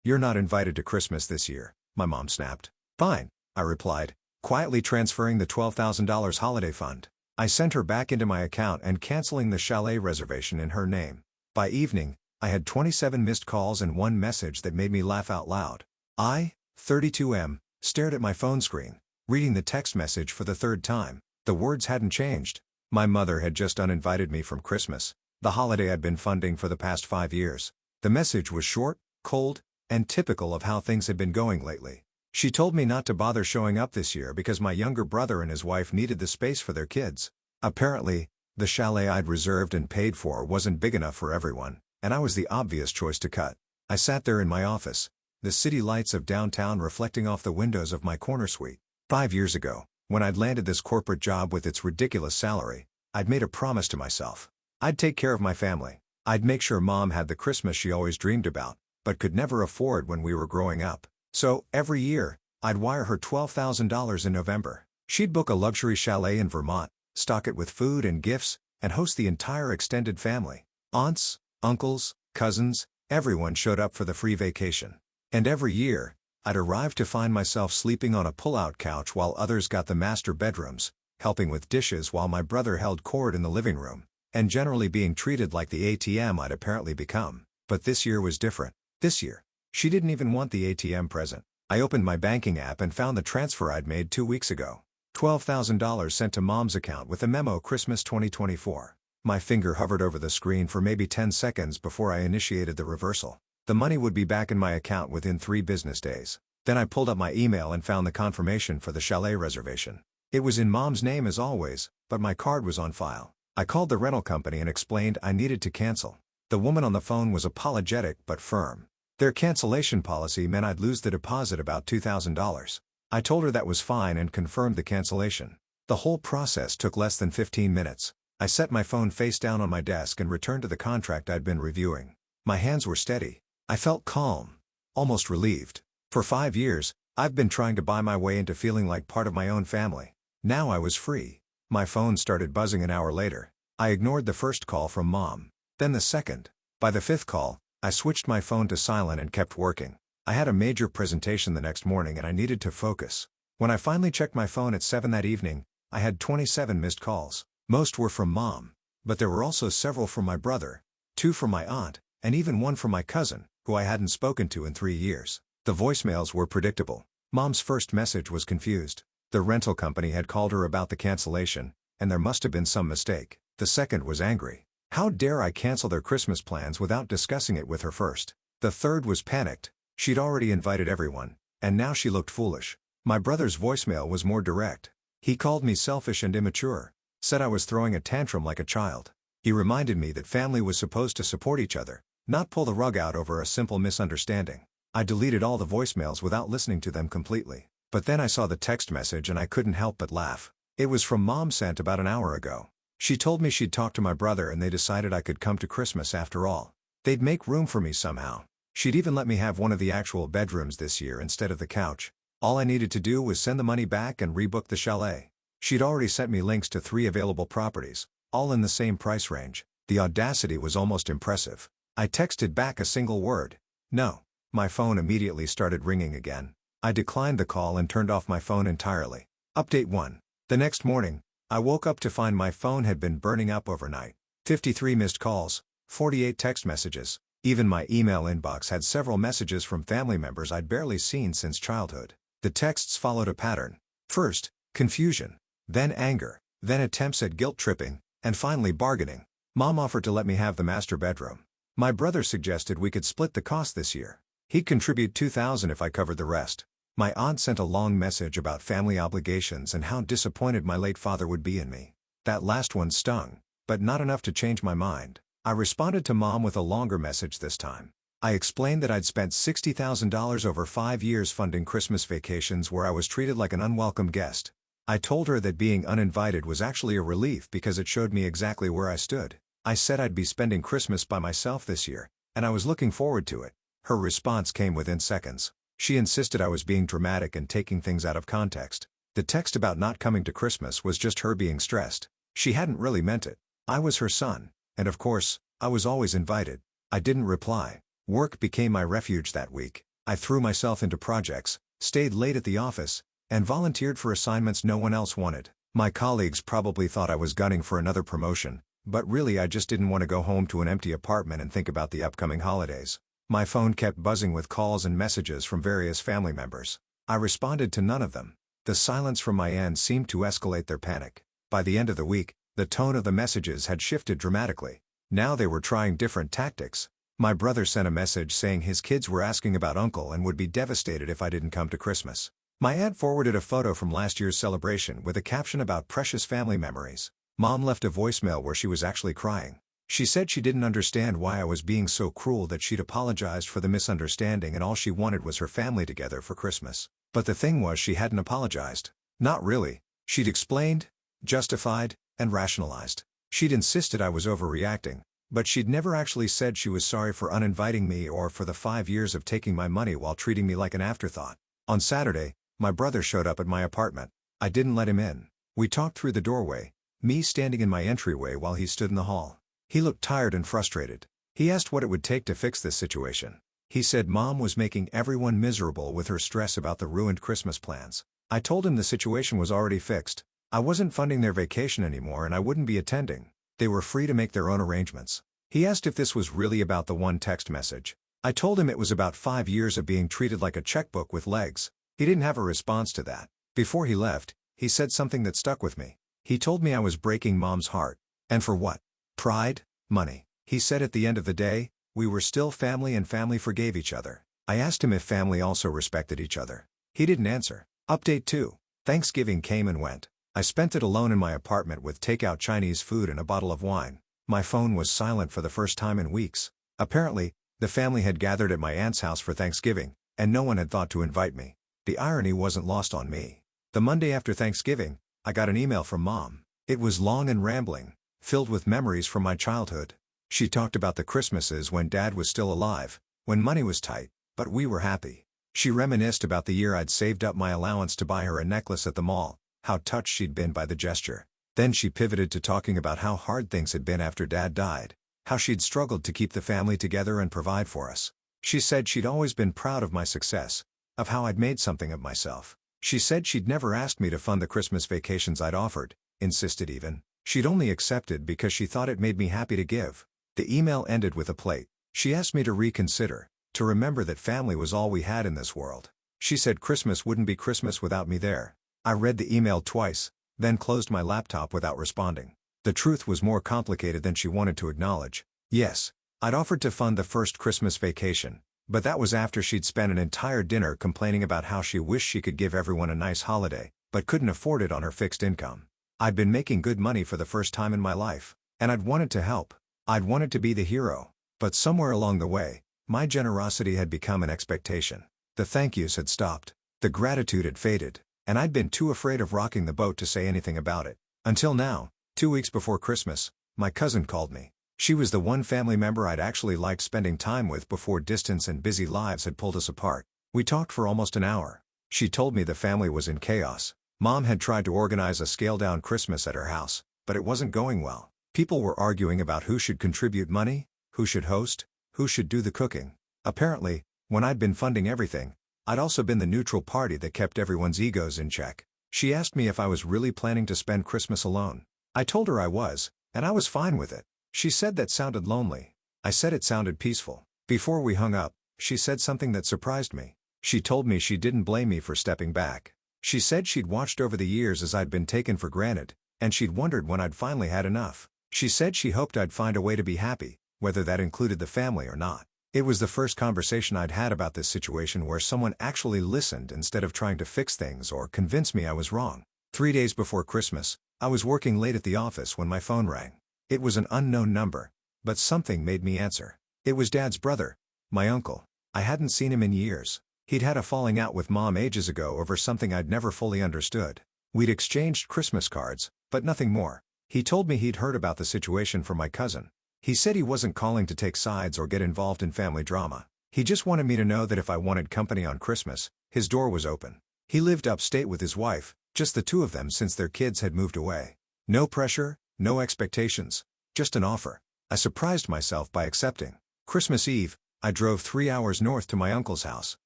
"You're not invited to Christmas this year," my mom snapped. "Fine," I replied, quietly transferring the $12,000 holiday fund. I sent her back into my account and canceling the chalet reservation in her name. By evening, I had 27 missed calls and one message that made me laugh out loud. I, 32M, stared at my phone screen, reading the text message for the third time. The words hadn't changed. My mother had just uninvited me from Christmas, the holiday I'd been funding for the past 5 years. The message was short, cold, and typical of how things had been going lately. She told me not to bother showing up this year because my younger brother and his wife needed the space for their kids. Apparently, the chalet I'd reserved and paid for wasn't big enough for everyone, and I was the obvious choice to cut. I sat there in my office, the city lights of downtown reflecting off the windows of my corner suite. 5 years ago, when I'd landed this corporate job with its ridiculous salary, I'd made a promise to myself. I'd take care of my family. I'd make sure Mom had the Christmas she always dreamed about, but could never afford when we were growing up. So, every year, I'd wire her $12,000 in November. She'd book a luxury chalet in Vermont, stock it with food and gifts, and host the entire extended family. Aunts, uncles, cousins, everyone showed up for the free vacation. And every year, I'd arrive to find myself sleeping on a pull-out couch while others got the master bedrooms, helping with dishes while my brother held court in the living room, and generally being treated like the ATM I'd apparently become. But this year was different. This year, she didn't even want the ATM present. I opened my banking app and found the transfer I'd made 2 weeks ago. $12,000 sent to Mom's account with a memo Christmas 2024. My finger hovered over the screen for maybe 10 seconds before I initiated the reversal. The money would be back in my account within 3 business days. Then I pulled up my email and found the confirmation for the chalet reservation. It was in Mom's name as always, but my card was on file. I called the rental company and explained I needed to cancel. The woman on the phone was apologetic but firm. Their cancellation policy meant I'd lose the deposit, about $2,000. I told her that was fine and confirmed the cancellation. The whole process took less than 15 minutes. I set my phone face down on my desk and returned to the contract I'd been reviewing. My hands were steady. I felt calm, almost relieved. For 5 years, I've been trying to buy my way into feeling like part of my own family. Now I was free. My phone started buzzing an hour later. I ignored the first call from Mom, then the second. By the 5th call, I switched my phone to silent and kept working. I had a major presentation the next morning and I needed to focus. When I finally checked my phone at 7 that evening, I had 27 missed calls. Most were from Mom, but there were also several from my brother, 2 from my aunt, and even 1 from my cousin, who I hadn't spoken to in 3 years. The voicemails were predictable. Mom's first message was confused. The rental company had called her about the cancellation, and there must have been some mistake. The second was angry. How dare I cancel their Christmas plans without discussing it with her first? The third was panicked. She'd already invited everyone, and now she looked foolish. My brother's voicemail was more direct. He called me selfish and immature, said I was throwing a tantrum like a child. He reminded me that family was supposed to support each other, not pull the rug out over a simple misunderstanding. I deleted all the voicemails without listening to them completely. But then I saw the text message and I couldn't help but laugh. It was from Mom, sent about an hour ago. She told me she'd talked to my brother and they decided I could come to Christmas after all. They'd make room for me somehow. She'd even let me have one of the actual bedrooms this year instead of the couch. All I needed to do was send the money back and rebook the chalet. She'd already sent me links to 3 available properties, all in the same price range. The audacity was almost impressive. I texted back a single word: no. My phone immediately started ringing again. I declined the call and turned off my phone entirely. Update 1. The next morning, I woke up to find my phone had been burning up overnight. 53 missed calls, 48 text messages. Even my email inbox had several messages from family members I'd barely seen since childhood. The texts followed a pattern. First, confusion, then anger, then attempts at guilt tripping, and finally bargaining. Mom offered to let me have the master bedroom. My brother suggested we could split the cost this year. He'd contribute $2,000 if I covered the rest. My aunt sent a long message about family obligations and how disappointed my late father would be in me. That last one stung, but not enough to change my mind. I responded to Mom with a longer message this time. I explained that I'd spent $60,000 over 5 years funding Christmas vacations where I was treated like an unwelcome guest. I told her that being uninvited was actually a relief because it showed me exactly where I stood. I said I'd be spending Christmas by myself this year, and I was looking forward to it. Her response came within seconds. She insisted I was being dramatic and taking things out of context. The text about not coming to Christmas was just her being stressed. She hadn't really meant it. I was her son, and of course, I was always invited. I didn't reply. Work became my refuge that week. I threw myself into projects, stayed late at the office, and volunteered for assignments no one else wanted. My colleagues probably thought I was gunning for another promotion, but really I just didn't want to go home to an empty apartment and think about the upcoming holidays. My phone kept buzzing with calls and messages from various family members. I responded to none of them. The silence from my end seemed to escalate their panic. By the end of the week, the tone of the messages had shifted dramatically. Now they were trying different tactics. My brother sent a message saying his kids were asking about uncle and would be devastated if I didn't come to Christmas. My aunt forwarded a photo from last year's celebration with a caption about precious family memories. Mom left a voicemail where she was actually crying. She said she didn't understand why I was being so cruel, that she'd apologized for the misunderstanding and all she wanted was her family together for Christmas. But the thing was, she hadn't apologized. Not really. She'd explained, justified, and rationalized. She'd insisted I was overreacting, but she'd never actually said she was sorry for uninviting me or for the 5 years of taking my money while treating me like an afterthought. On Saturday, my brother showed up at my apartment. I didn't let him in. We talked through the doorway, me standing in my entryway while he stood in the hall. He looked tired and frustrated. He asked what it would take to fix this situation. He said Mom was making everyone miserable with her stress about the ruined Christmas plans. I told him the situation was already fixed. I wasn't funding their vacation anymore and I wouldn't be attending. They were free to make their own arrangements. He asked if this was really about the one text message. I told him it was about 5 years of being treated like a checkbook with legs. He didn't have a response to that. Before he left, he said something that stuck with me. He told me I was breaking Mom's heart. And for what? Pride? Money. He said at the end of the day, we were still family and family forgave each other. I asked him if family also respected each other. He didn't answer. Update 2. Thanksgiving came and went. I spent it alone in my apartment with takeout Chinese food and a bottle of wine. My phone was silent for the first time in weeks. Apparently, the family had gathered at my aunt's house for Thanksgiving, and no one had thought to invite me. The irony wasn't lost on me. The Monday after Thanksgiving, I got an email from Mom. It was long and rambling, filled with memories from my childhood. She talked about the Christmases when Dad was still alive, when money was tight, but we were happy. She reminisced about the year I'd saved up my allowance to buy her a necklace at the mall, how touched she'd been by the gesture. Then she pivoted to talking about how hard things had been after Dad died, how she'd struggled to keep the family together and provide for us. She said she'd always been proud of my success, of how I'd made something of myself. She said she'd never asked me to fund the Christmas vacations I'd offered, insisted even. She'd only accepted because she thought it made me happy to give. The email ended with a plate. She asked me to reconsider, to remember that family was all we had in this world. She said Christmas wouldn't be Christmas without me there. I read the email twice, then closed my laptop without responding. The truth was more complicated than she wanted to acknowledge. Yes, I'd offered to fund the first Christmas vacation, but that was after she'd spent an entire dinner complaining about how she wished she could give everyone a nice holiday, but couldn't afford it on her fixed income. I'd been making good money for the first time in my life, and I'd wanted to help. I'd wanted to be the hero. But somewhere along the way, my generosity had become an expectation. The thank yous had stopped. The gratitude had faded, and I'd been too afraid of rocking the boat to say anything about it. Until now, 2 weeks before Christmas, my cousin called me. She was the one family member I'd actually liked spending time with before distance and busy lives had pulled us apart. We talked for almost an hour. She told me the family was in chaos. Mom had tried to organize a scaled-down Christmas at her house, but it wasn't going well. People were arguing about who should contribute money, who should host, who should do the cooking. Apparently, when I'd been funding everything, I'd also been the neutral party that kept everyone's egos in check. She asked me if I was really planning to spend Christmas alone. I told her I was, and I was fine with it. She said that sounded lonely. I said it sounded peaceful. Before we hung up, she said something that surprised me. She told me she didn't blame me for stepping back. She said she'd watched over the years as I'd been taken for granted, and she'd wondered when I'd finally had enough. She said she hoped I'd find a way to be happy, whether that included the family or not. It was the first conversation I'd had about this situation where someone actually listened instead of trying to fix things or convince me I was wrong. 3 days before Christmas, I was working late at the office when my phone rang. It was an unknown number, but something made me answer. It was Dad's brother, my uncle. I hadn't seen him in years. He'd had a falling out with Mom ages ago over something I'd never fully understood. We'd exchanged Christmas cards, but nothing more. He told me he'd heard about the situation from my cousin. He said he wasn't calling to take sides or get involved in family drama. He just wanted me to know that if I wanted company on Christmas, his door was open. He lived upstate with his wife, just the two of them since their kids had moved away. No pressure, no expectations, just an offer. I surprised myself by accepting. Christmas Eve, I drove 3 hours north to my uncle's house.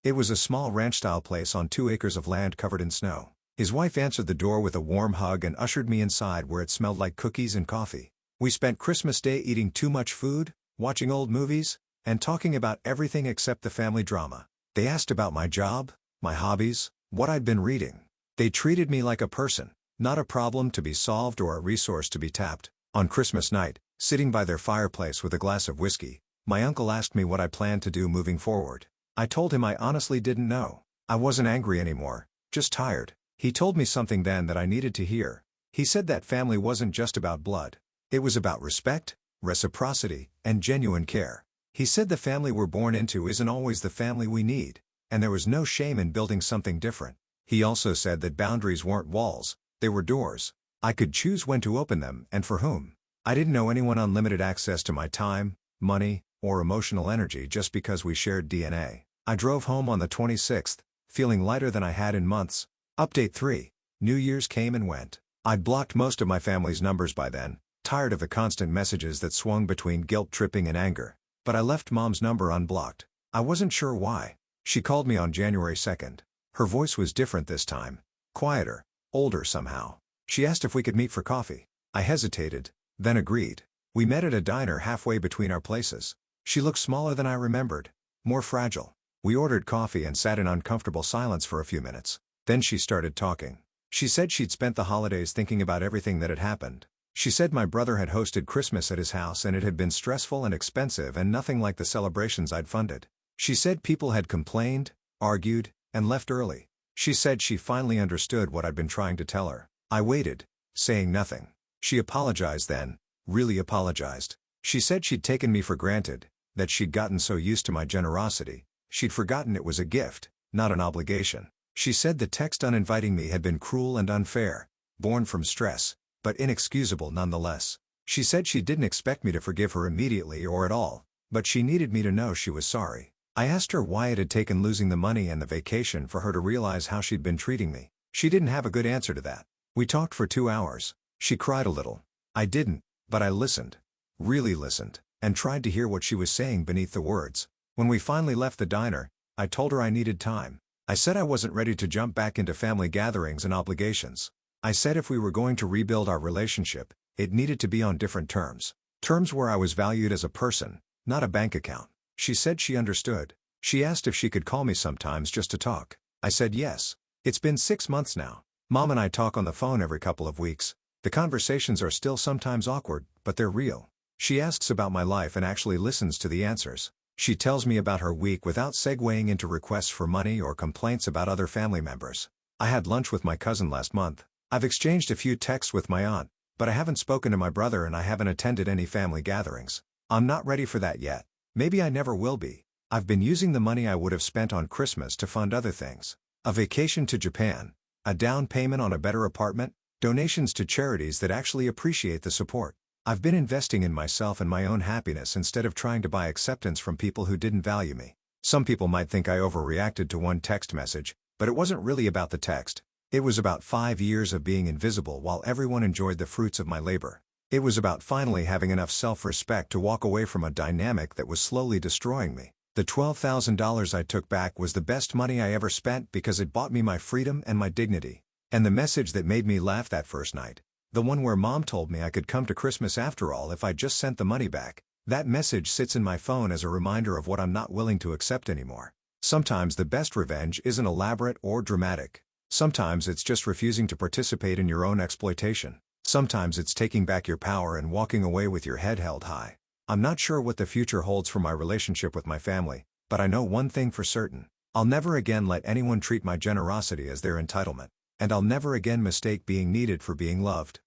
It was a small ranch-style place on 2 acres of land covered in snow. His wife answered the door with a warm hug and ushered me inside where it smelled like cookies and coffee. We spent Christmas Day eating too much food, watching old movies, and talking about everything except the family drama. They asked about my job, my hobbies, what I'd been reading. They treated me like a person, not a problem to be solved or a resource to be tapped. On Christmas night, sitting by their fireplace with a glass of whiskey, my uncle asked me what I planned to do moving forward. I told him I honestly didn't know. I wasn't angry anymore, just tired. He told me something then that I needed to hear. He said that family wasn't just about blood. It was about respect, reciprocity, and genuine care. He said the family we're born into isn't always the family we need, and there was no shame in building something different. He also said that boundaries weren't walls, they were doors. I could choose when to open them and for whom. I didn't know anyone unlimited access to my time, money, or emotional energy just because we shared DNA. I drove home on the 26th, feeling lighter than I had in months. Update 3. New Year's came and went. I'd blocked most of my family's numbers by then, tired of the constant messages that swung between guilt-tripping and anger. But I left Mom's number unblocked. I wasn't sure why. She called me on January 2nd. Her voice was different this time. Quieter, older somehow. She asked if we could meet for coffee. I hesitated, then agreed. We met at a diner halfway between our places. She looked smaller than I remembered, more fragile. We ordered coffee and sat in uncomfortable silence for a few minutes. Then she started talking. She said she'd spent the holidays thinking about everything that had happened. She said my brother had hosted Christmas at his house and it had been stressful and expensive and nothing like the celebrations I'd funded. She said people had complained, argued, and left early. She said she finally understood what I'd been trying to tell her. I waited, saying nothing. She apologized then, really apologized. She said she'd taken me for granted, that she'd gotten so used to my generosity, she'd forgotten it was a gift, not an obligation. She said the text uninviting me had been cruel and unfair, born from stress, but inexcusable nonetheless. She said she didn't expect me to forgive her immediately or at all, but she needed me to know she was sorry. I asked her why it had taken losing the money and the vacation for her to realize how she'd been treating me. She didn't have a good answer to that. We talked for 2 hours. She cried a little. I didn't, but I listened. Really listened, and tried to hear what she was saying beneath the words. When we finally left the diner, I told her I needed time. I said I wasn't ready to jump back into family gatherings and obligations. I said if we were going to rebuild our relationship, it needed to be on different terms. Terms where I was valued as a person, not a bank account. She said she understood. She asked if she could call me sometimes just to talk. I said yes. It's been 6 months now. Mom and I talk on the phone every couple of weeks. The conversations are still sometimes awkward, but they're real. She asks about my life and actually listens to the answers. She tells me about her week without segueing into requests for money or complaints about other family members. I had lunch with my cousin last month. I've exchanged a few texts with my aunt, but I haven't spoken to my brother and I haven't attended any family gatherings. I'm not ready for that yet. Maybe I never will be. I've been using the money I would have spent on Christmas to fund other things. A vacation to Japan, a down payment on a better apartment, donations to charities that actually appreciate the support. I've been investing in myself and my own happiness instead of trying to buy acceptance from people who didn't value me. Some people might think I overreacted to one text message, but it wasn't really about the text. It was about 5 years of being invisible while everyone enjoyed the fruits of my labor. It was about finally having enough self-respect to walk away from a dynamic that was slowly destroying me. The $12,000 I took back was the best money I ever spent because it bought me my freedom and my dignity. And the message that made me laugh that first night, the one where Mom told me I could come to Christmas after all if I just sent the money back, that message sits in my phone as a reminder of what I'm not willing to accept anymore. Sometimes the best revenge isn't elaborate or dramatic. Sometimes it's just refusing to participate in your own exploitation. Sometimes it's taking back your power and walking away with your head held high. I'm not sure what the future holds for my relationship with my family, but I know one thing for certain. I'll never again let anyone treat my generosity as their entitlement. And I'll never again mistake being needed for being loved.